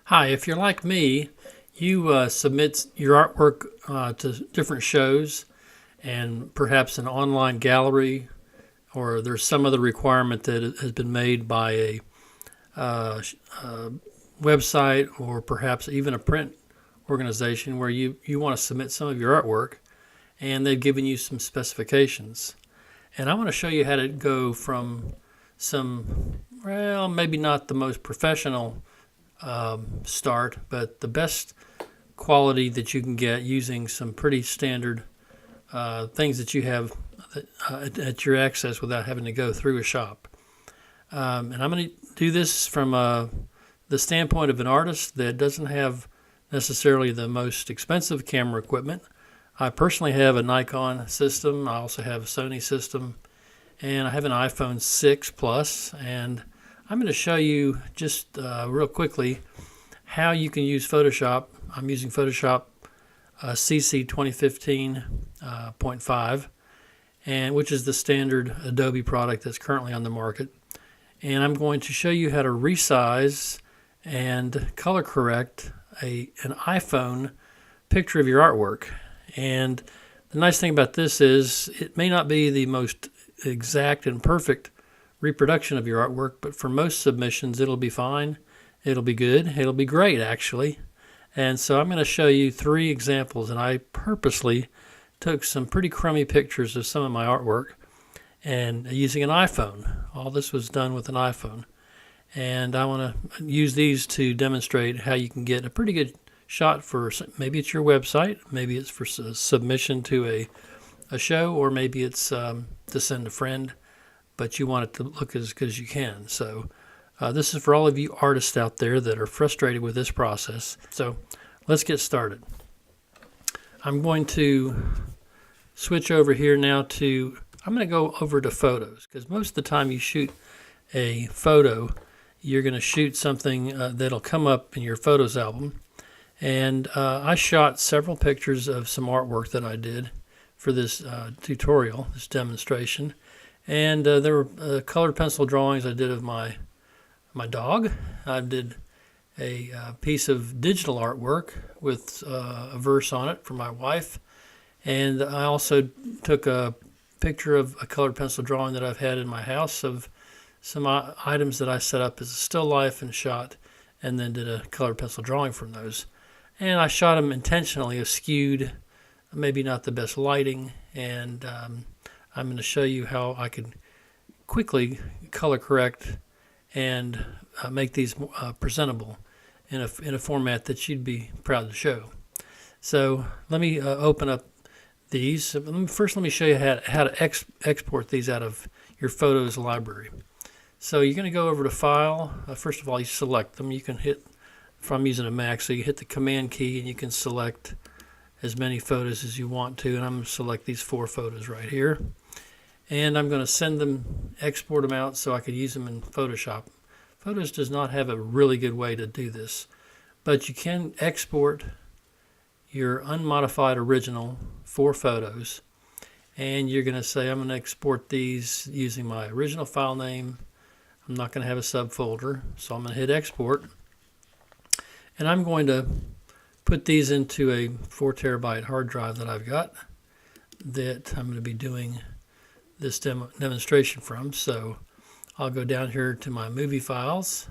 Hi, if you're like me, you submit your artwork to different shows and perhaps an online gallery, or there's some other requirement that has been made by a uh, uh, website or perhaps even a print organization where you want to submit some of your artwork and they've given you some specifications. And I want to show you how to go from some, well, maybe not the most professional start, but the best quality that you can get using some pretty standard things that you have at your access without having to go through a shop. And I'm going to do this from the standpoint of an artist that doesn't have necessarily the most expensive camera equipment. I personally have a Nikon system. I also have a Sony system, and I have an iPhone 6 Plus. And I'm going to show you just real quickly how you can use Photoshop. I'm using Photoshop CC 2015.5, and which is the standard Adobe product that's currently on the market. And I'm going to show you how to resize and color correct an iPhone picture of your artwork. And the nice thing about this is it may not be the most exact and perfect reproduction of your artwork, but for most submissions it'll be fine, it'll be good, it'll be great actually. And so I'm going to show you three examples, and I purposely took some pretty crummy pictures of some of my artwork and using an iPhone. All this was done with an iPhone, and I want to use these to demonstrate how you can get a pretty good shot for, maybe it's your website, maybe it's for submission to a show, or maybe it's to send a friend, but you want it to look as good as you can. So this is for all of you artists out there that are frustrated with this process. So let's get started. I'm going to switch over here now to, I'm going to go over to photos, because most of the time you shoot a photo, you're going to shoot something that'll come up in your photos album. And I shot several pictures of some artwork that I did for this tutorial, this demonstration. And there were colored pencil drawings I did of my dog. I did a piece of digital artwork with a verse on it for my wife. And I also took a picture of a colored pencil drawing that I've had in my house of some items that I set up as a still life and shot, and then did a colored pencil drawing from those. And I shot them intentionally askewed, maybe not the best lighting, and I'm going to show you how I could quickly color correct and make these presentable in a format that you'd be proud to show. So let me open up these. First, let me show you how to export these out of your photos library. So you're going to go over to File. First of all, you select them. You can hit, if I'm using a Mac, so you hit the Command key and you can select as many photos as you want to. And I'm going to select these 4 photos right here. And I'm going to send them, export them out so I could use them in Photoshop. Photos does not have a really good way to do this, but you can export your unmodified original 4 photos, and you're going to say, I'm going to export these using my original file name. I'm not going to have a subfolder, so I'm going to hit export, and I'm going to put these into a 4 terabyte hard drive that I've got that I'm going to be doing this demonstration from. So I'll go down here to my movie files,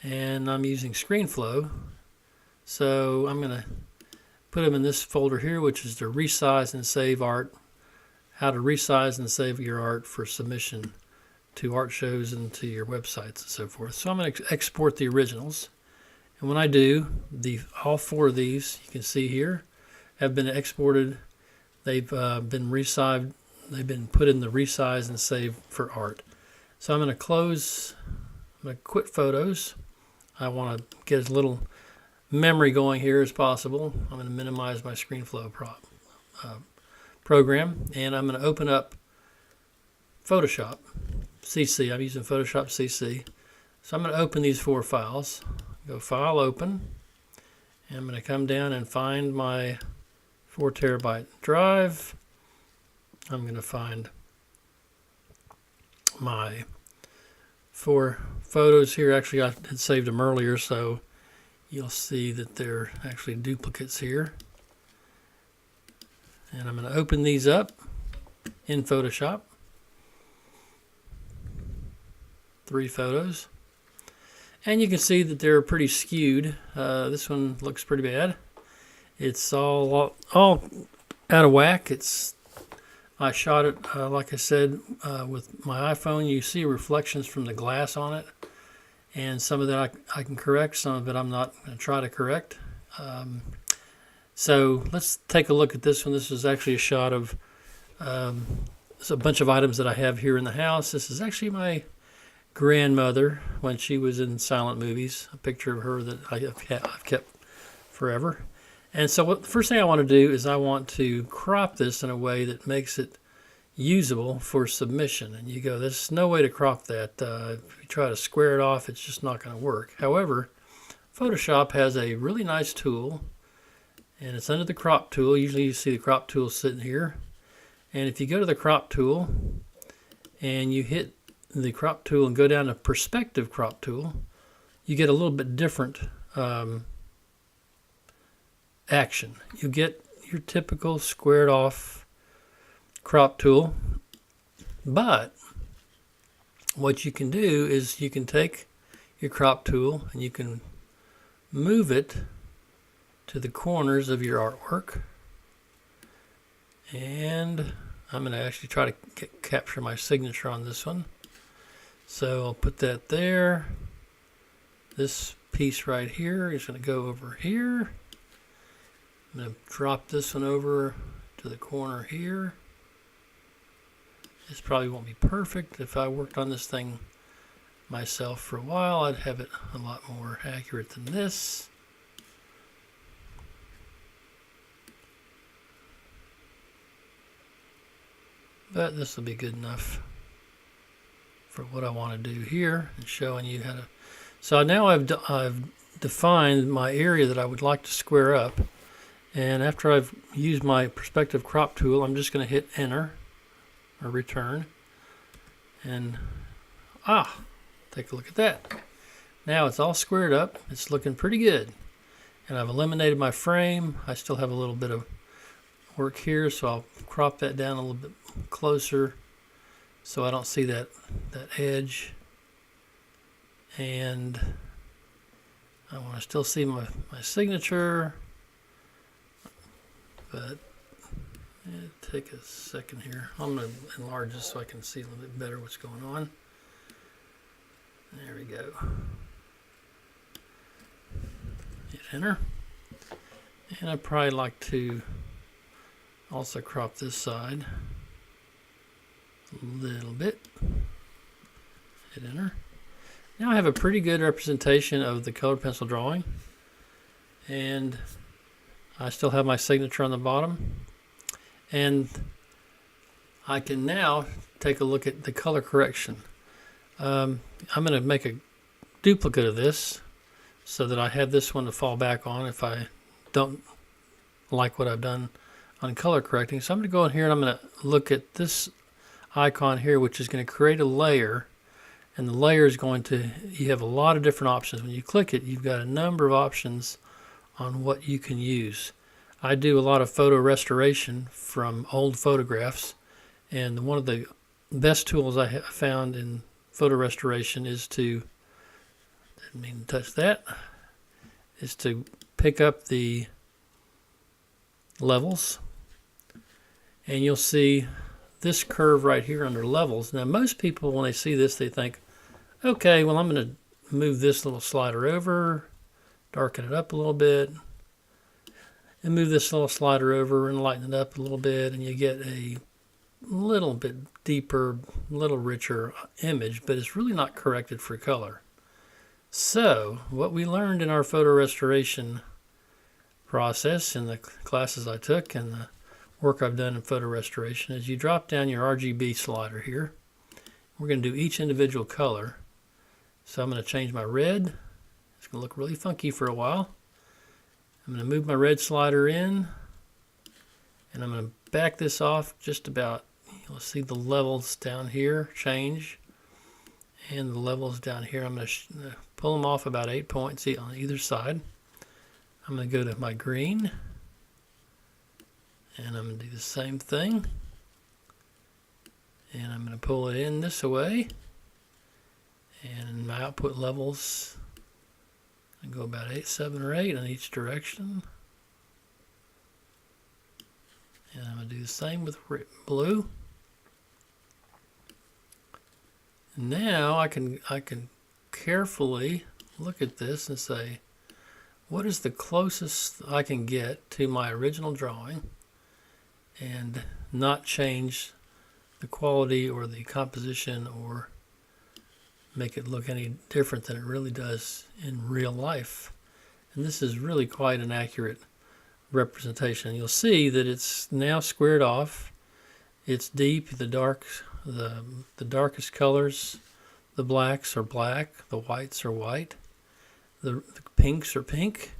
and I'm using ScreenFlow, so I'm going to put them in this folder here, which is to resize and save art, how to resize and save your art for submission to art shows and to your websites and so forth. So I'm going to export the originals, and when I do, all 4 of these you can see here have been exported. They've been resized. They've been put in the resize and save for art. So I'm going to close, I'm going to quit photos. I want to get as little memory going here as possible. I'm going to minimize my ScreenFlow program, and I'm going to open up Photoshop CC. I'm using Photoshop CC. So I'm going to open these 4 files. Go File, Open, and I'm going to come down and find my 4 terabyte drive. I'm going to find my 4 photos here. Actually, I had saved them earlier, so you'll see that they're actually duplicates here. And I'm going to open these up in Photoshop. 3 photos. And you can see that they're pretty skewed. This one looks pretty bad. It's all out of whack. I shot it, like I said, with my iPhone. You see reflections from the glass on it. And some of that I can correct. Some of it I'm not going to try to correct. So let's take a look at this one. This is actually a shot of a bunch of items that I have here in the house. This is actually my grandmother when she was in silent movies. A picture of her that I've kept forever. And so the first thing I want to do is I want to crop this in a way that makes it usable for submission. And you go, there's no way to crop that. If you try to square it off, it's just not going to work. However, Photoshop has a really nice tool, and it's under the crop tool. Usually you see the crop tool sitting here. And if you go to the crop tool and you hit the crop tool and go down to perspective crop tool, you get a little bit different action. You get your typical squared off crop tool, but what you can do is you can take your crop tool and you can move it to the corners of your artwork. And I'm going to actually try to capture my signature on this one. So I'll put that there. This piece right here is going to go over here. I'm going to drop this one over to the corner here. This probably won't be perfect. If I worked on this thing myself for a while, I'd have it a lot more accurate than this. But this will be good enough for what I want to do here, and showing you how to. So now I've defined my area that I would like to square up, and after I've used my perspective crop tool, I'm just going to hit enter or return, and take a look at that. Now it's all squared up. It's looking pretty good, and I've eliminated my frame. I still have a little bit of work here, so I'll crop that down a little bit closer so I don't see that edge, and I want to still see my signature, but take a second here. I'm going to enlarge this so I can see a little bit better what's going on. There we go. Hit enter, and I'd probably like to also crop this side a little bit. Hit enter. Now I have a pretty good representation of the colored pencil drawing, and I still have my signature on the bottom, and I can now take a look at the color correction. I'm going to make a duplicate of this so that I have this one to fall back on if I don't like what I've done on color correcting. So I'm going to go in here and I'm going to look at this icon here, which is going to create a layer, and the layer is going to, you have a lot of different options. When you click it, you've got a number of options on what you can use. I do a lot of photo restoration from old photographs, and one of the best tools I have found in photo restoration is to, didn't mean to touch that, is to pick up the levels, and you'll see this curve right here under levels. Now most people, when they see this, they think, okay, well, I'm going to move this little slider over, darken it up a little bit, and move this little slider over and lighten it up a little bit, and you get a little bit deeper, little richer image, but it's really not corrected for color. So what we learned in our photo restoration process in the classes I took and the work I've done in photo restoration is you drop down your RGB slider here. We're going to do each individual color. So I'm going to change my red. It's going to look really funky for a while. I'm going to move my red slider in, and I'm going to back this off just about. You'll see the levels down here change, and the levels down here, I'm going to pull them off about 8 points on either side. I'm going to go to my green, and I'm going to do the same thing. And I'm going to pull it in this way. And my output levels, I go about 8, 7, or 8 in each direction. And I'm going to do the same with blue. And now I can carefully look at this and say, what is the closest I can get to my original drawing and not change the quality or the composition or make it look any different than it really does in real life. And this is really quite an accurate representation. You'll see that it's now squared off. It's deep, the darkest colors, the blacks are black, the whites are white, the pinks are pink.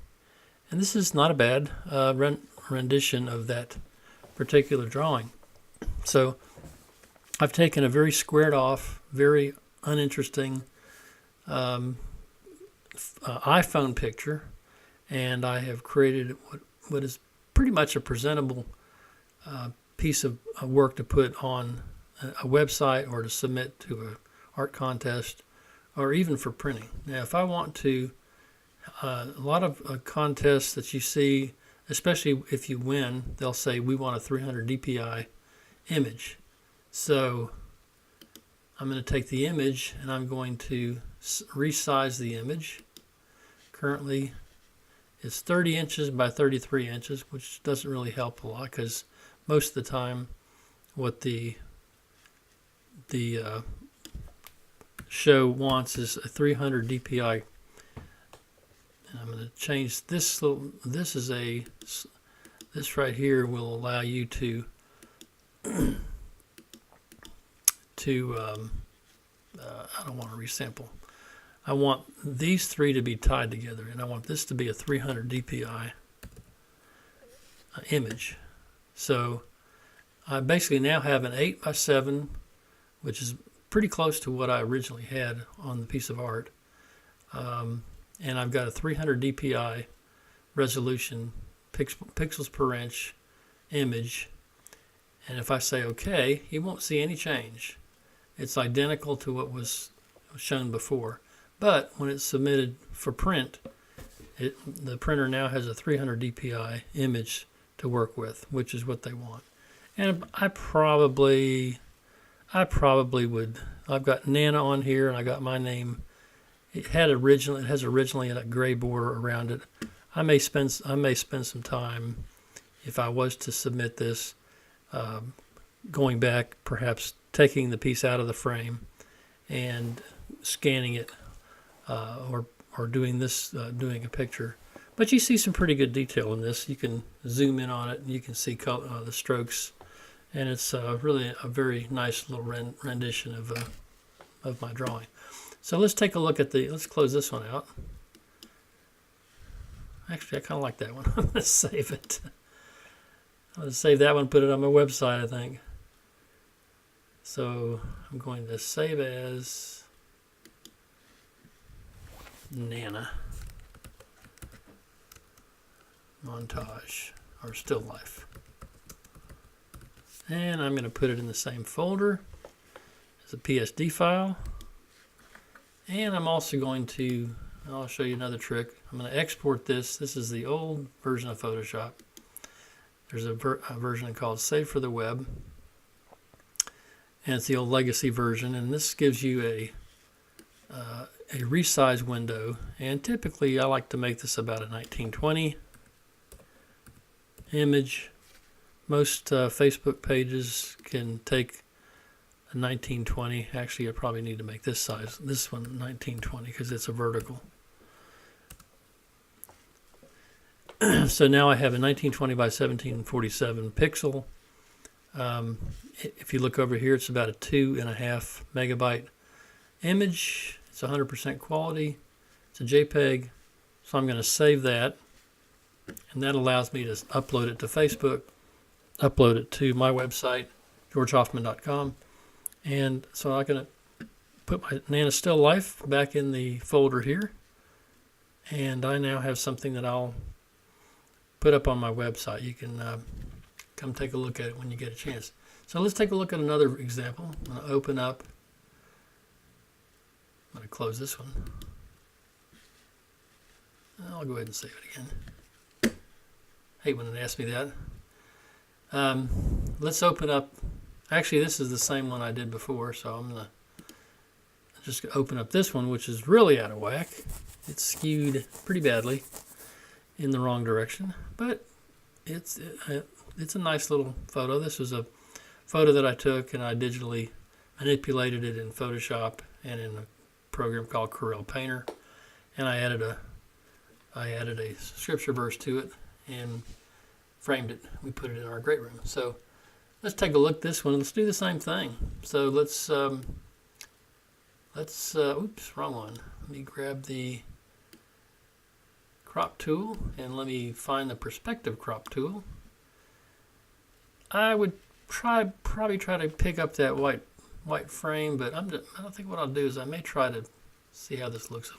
And this is not a bad rendition of that particular drawing. So I've taken a very squared off, very uninteresting iPhone picture, and I have created what is pretty much a presentable piece of work to put on a website or to submit to an art contest or even for printing. Now, if I want to, a lot of contests that you see, especially if you win, they'll say we want a 300 dpi image. So I'm going to take the image and I'm going to resize the image. Currently it's 30 inches by 33 inches, which doesn't really help a lot because most of the time what the show wants is a 300 dpi. And I'm going to change this. This right here will allow you to I don't want to resample. I want these three to be tied together, and I want this to be a 300 dpi image. So I basically now have an 8 by 7, which is pretty close to what I originally had on the piece of art. And I've got a 300 dpi resolution, pixels per inch image. And if I say OK, you won't see any change. It's identical to what was shown before. But when it's submitted for print, the printer now has a 300 dpi image to work with, which is what they want. And I probably would. I've got Nana on here, and I got my name. It has originally a gray border around it. I may spend some time, if I was to submit this, going back, perhaps taking the piece out of the frame and scanning it, or doing a picture. But you see some pretty good detail in this. You can zoom in on it, and you can see the strokes, and it's really a very nice little rendition of my drawing. So let's take a look at let's close this one out. Actually, I kind of like that one. I'm going to save it. I'm going to save that one, put it on my website, I think. So I'm going to save as Nana montage or still life. And I'm going to put it in the same folder as a PSD file. And I'm also going to, I'll show you another trick. I'm going to export this. This is the old version of Photoshop. There's a version called Save for the Web. And it's the old legacy version. And this gives you a resize window. And typically I like to make this about a 1920 image. Most Facebook pages can take a 1920. Actually, I probably need to make this size. This one 1920 because it's a vertical. So now I have a 1920 by 1747 pixel. If you look over here, it's about a 2.5 megabyte image. It's 100% quality. It's a JPEG. So I'm going to save that. And that allows me to upload it to Facebook, upload it to my website, georgehoffman.com. And so I'm going to put my Nana Still Life back in the folder here. And I now have something that I'll put up on my website. You can come take a look at it when you get a chance. So let's take a look at another example. I'm going to open up. I'm going to close this one. I'll go ahead and save it again. Hate when it asks me that. Let's open up. Actually, this is the same one I did before, so I'm going to just open up this one, which is really out of whack. It's skewed pretty badly in the wrong direction, but it's a nice little photo. This was a photo that I took, and I digitally manipulated it in Photoshop and in a program called Corel Painter, and I added a scripture verse to it and framed it. We put it in our great room. So let's take a look at this one. Let's do the same thing. So let's oops, wrong one. Let me grab the crop tool and let me find the perspective crop tool. I would probably try to pick up that white frame, but I don't think what I'll do is I may try to see how this looks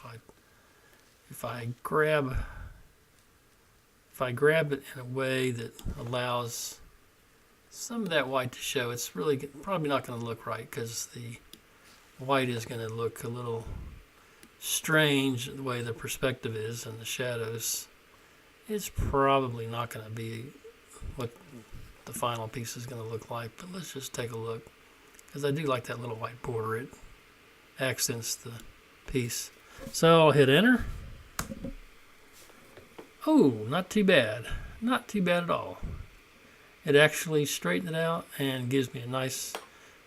if I grab it in a way that allows some of that white to show. It's really probably not going to look right because the white is going to look a little strange the way the perspective is, and the shadows. It's probably not going to be what the final piece is going to look like, but let's just take a look, because I do like that little white border. It accents the piece. So I'll hit enter. Oh, not too bad. Not too bad at all. It actually straightened it out and gives me a nice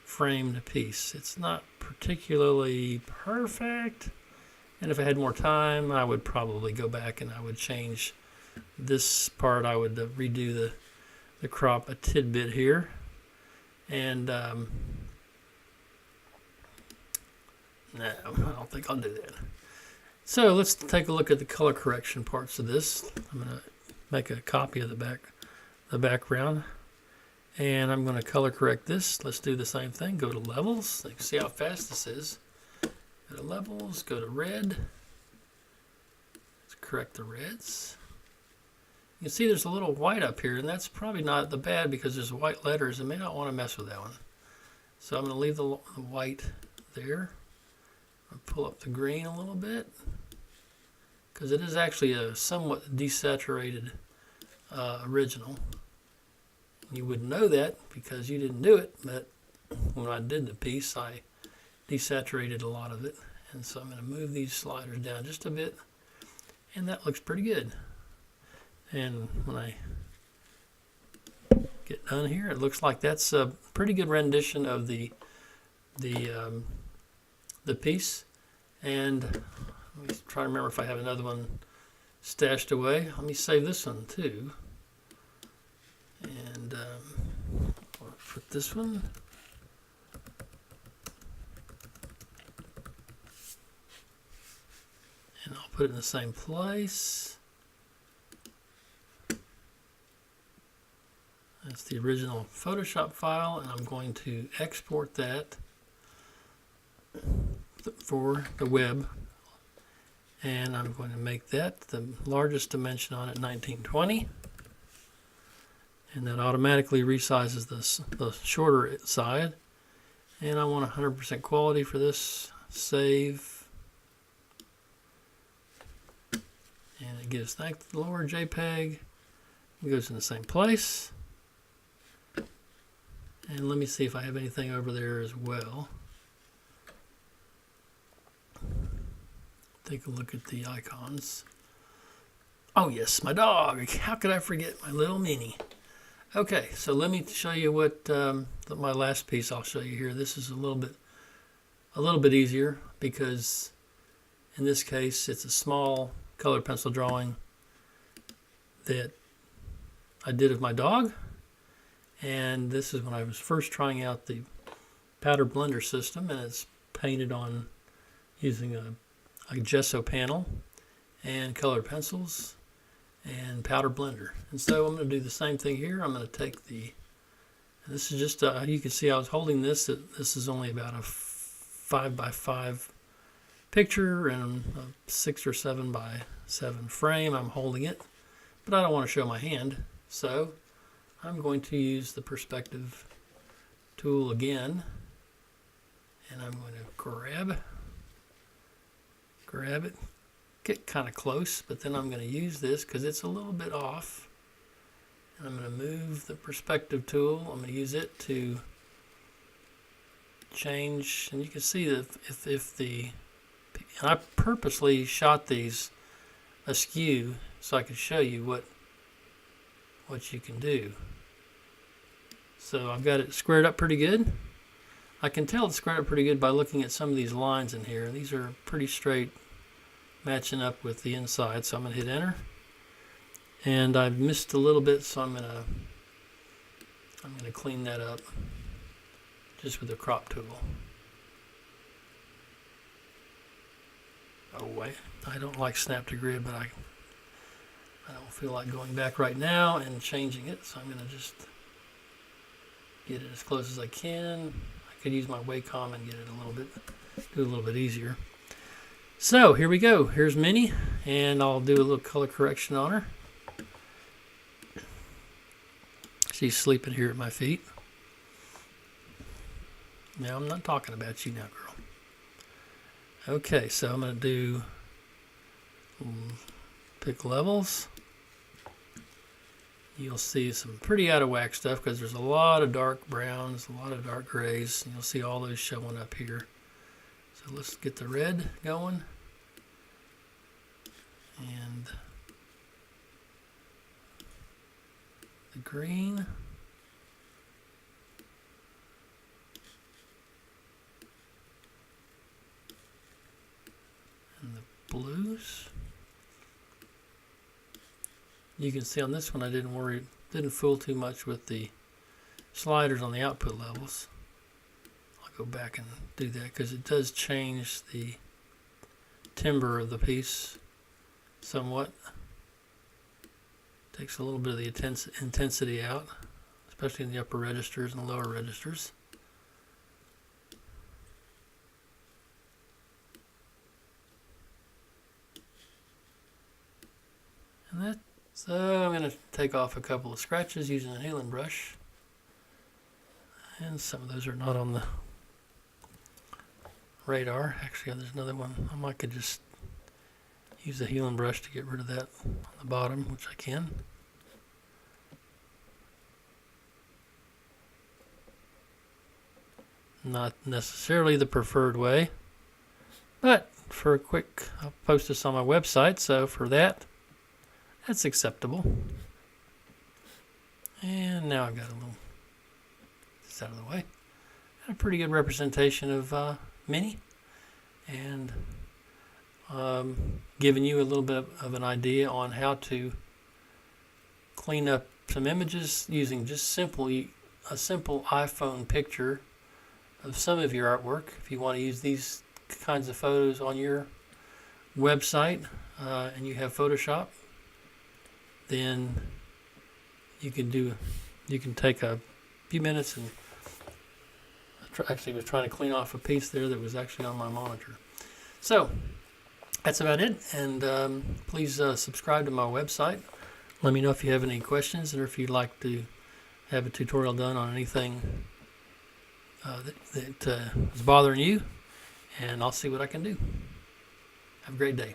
framed piece. It's not particularly perfect, and if I had more time, I would probably go back and I would change this part. I would redo the crop a tidbit here, and no, I don't think I'll do that. So let's take a look at the color correction parts of this. I'm going to make a copy of the background, and I'm going to color correct this. Let's do the same thing. Go to levels. You can see how fast this is. Go to levels. Go to red. Let's correct the reds. You can see there's a little white up here, and that's probably not the bad because there's white letters. I may not want to mess with that one. So I'm going to leave the white there. I'll pull up the green a little bit, because it is actually a somewhat desaturated original. You wouldn't know that because you didn't do it, but when I did the piece, I desaturated a lot of it. And so I'm going to move these sliders down just a bit, and that looks pretty good. And when I get done here, it looks like that's a pretty good rendition of the piece. And let me try to remember if I have another one stashed away. Let me save this one too. And I'll put this one. And I'll put it in the same place. That's the original Photoshop file, and I'm going to export that for the web, and I'm going to make that the largest dimension on it 1920, and that automatically resizes the shorter side. And I want 100% quality for this. Save, and it gives thank the Lord JPEG. It goes in the same place. And let me see if I have anything over there as well. Take a look at the icons. Oh yes, my dog. How could I forget my little Minnie? Okay, so let me show you what my last piece I'll show you here. This is a little bit easier because in this case it's a small colored pencil drawing that I did of my dog. And this is when I was first trying out the powder blender system, and it's painted on using a gesso panel and colored pencils and powder blender. And so I'm going to do the same thing here. I'm going to take this is just you can see I was holding this. This is only about a 5x5 picture and a 6 or 7x7 frame. I'm holding it, but I don't want to show my hand, so I'm going to use the perspective tool again, and I'm going to grab it, get kind of close, but then I'm going to use this because it's a little bit off, and I'm going to move the perspective tool. I'm going to use it to change, and you can see that and I purposely shot these askew so I could show you what you can do. So I've got it squared up pretty good. I can tell it's squared up pretty good by looking at some of these lines in here. These are pretty straight, matching up with the inside. So I'm going to hit enter, and I've missed a little bit, so I'm going to clean that up just with the crop tool. Oh wait, I don't like snap to grid, but I don't feel like going back right now and changing it, so I'm going to just get it as close as I can. I could use my Wacom and get it do a little bit easier. So here we go. Here's Minnie, and I'll do a little color correction on her. She's sleeping here at my feet. Now I'm not talking about you now, girl. Okay, so I'm going to pick levels. You'll see some pretty out of whack stuff because there's a lot of dark browns, a lot of dark grays, and you'll see all those showing up here. So let's get the red going. And the green. And the blues. You can see on this one I didn't fool too much with the sliders on the output levels. I'll go back and do that because it does change the timbre of the piece somewhat. Takes a little bit of the intensity out, especially in the upper registers and lower registers. So I'm going to take off a couple of scratches using a healing brush. And some of those are not on the radar. Actually, there's another one. I could just use the healing brush to get rid of that on the bottom, which I can. Not necessarily the preferred way, but for a quick, I'll post this on my website, so for that, that's acceptable. And now I've got this out of the way. Got a pretty good representation of Minnie, and giving you a little bit of an idea on how to clean up some images using just a simple iPhone picture of some of your artwork. If you want to use these kinds of photos on your website and you have Photoshop, then you can take a few minutes and actually was trying to clean off a piece there that was actually on my monitor. So that's about it, and please subscribe to my website. Let me know if you have any questions or if you'd like to have a tutorial done on anything that is bothering you, and I'll see what I can do. Have a great day.